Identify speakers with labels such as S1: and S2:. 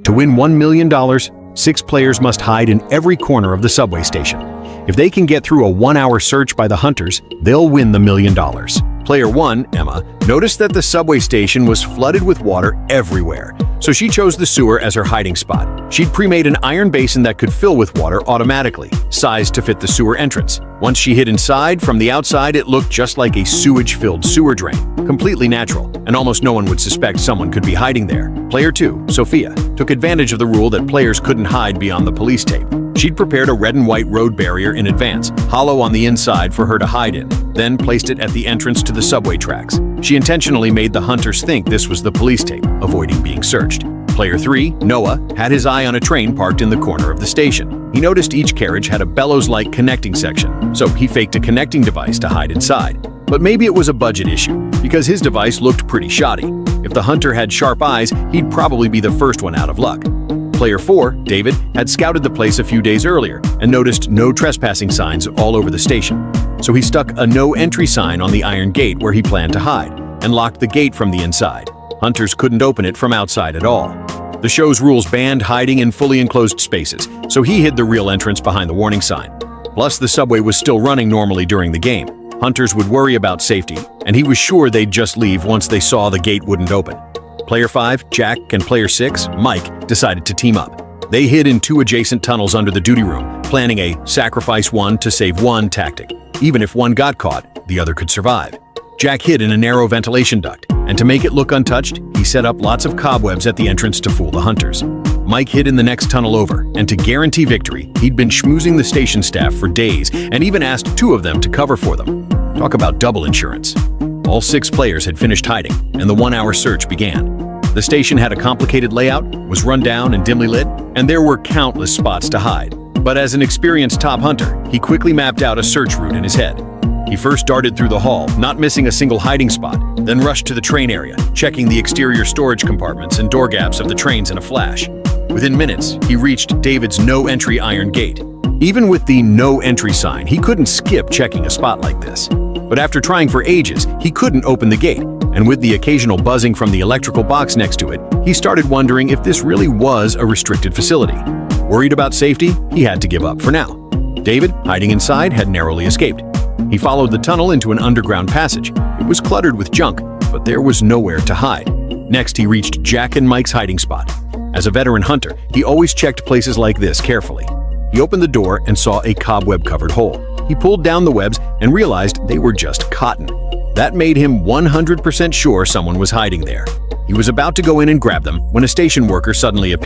S1: To win $1 million, 6 players must hide in every corner of the subway station. If they can get through a 1-hour search by the hunters, they'll win the $1 million. Player 1, Emma, noticed that the subway station was flooded with water everywhere, so she chose the sewer as her hiding spot. She'd pre-made an iron basin that could fill with water automatically, sized to fit the sewer entrance. Once she hid inside, from the outside it looked just like a sewage-filled sewer drain, completely natural, and almost no one would suspect someone could be hiding there. Player 2, Sophia, took advantage of the rule that players couldn't hide beyond the police tape. She'd prepared a red and white road barrier in advance, hollow on the inside for her to hide in, then placed it at the entrance to the subway tracks. She intentionally made the hunters think this was the police tape, avoiding being searched. Player 3, Noah, had his eye on a train parked in the corner of the station. He noticed each carriage had a bellows-like connecting section, so he faked a connecting device to hide inside. But maybe it was a budget issue, because his device looked pretty shoddy. If the hunter had sharp eyes, he'd probably be the first one out of luck. Player 4, David, had scouted the place a few days earlier and noticed no trespassing signs all over the station. So he stuck a no entry sign on the iron gate where he planned to hide and locked the gate from the inside. Hunters couldn't open it from outside at all. The show's rules banned hiding in fully enclosed spaces, so he hid the real entrance behind the warning sign. Plus, the subway was still running normally during the game. Hunters would worry about safety, and he was sure they'd just leave once they saw the gate wouldn't open. Player 5, Jack, and Player 6, Mike, decided to team up. They hid in 2 adjacent tunnels under the duty room, planning a sacrifice one to save one tactic. Even if one got caught, the other could survive. Jack hid in a narrow ventilation duct, and to make it look untouched, he set up lots of cobwebs at the entrance to fool the hunters. Mike hid in the next tunnel over, and to guarantee victory, he'd been schmoozing the station staff for days and even asked 2 of them to cover for them. Talk about double insurance. All 6 players had finished hiding, and the 1-hour search began. The station had a complicated layout, was run down and dimly lit, and there were countless spots to hide. But as an experienced top hunter, he quickly mapped out a search route in his head. He first darted through the hall, not missing a single hiding spot, then rushed to the train area, checking the exterior storage compartments and door gaps of the trains in a flash. Within minutes, he reached David's no-entry iron gate. Even with the no-entry sign, he couldn't skip checking a spot like this. But after trying for ages, he couldn't open the gate, and with the occasional buzzing from the electrical box next to it, he started wondering if this really was a restricted facility. Worried about safety, he had to give up for now. David, hiding inside, had narrowly escaped. He followed the tunnel into an underground passage. It was cluttered with junk, but there was nowhere to hide. Next, he reached Jack and Mike's hiding spot. As a veteran hunter, he always checked places like this carefully. He opened the door and saw a cobweb-covered hole. He pulled down the webs and realized they were just cotton. That made him 100% sure someone was hiding there. He was about to go in and grab them when a station worker suddenly appeared.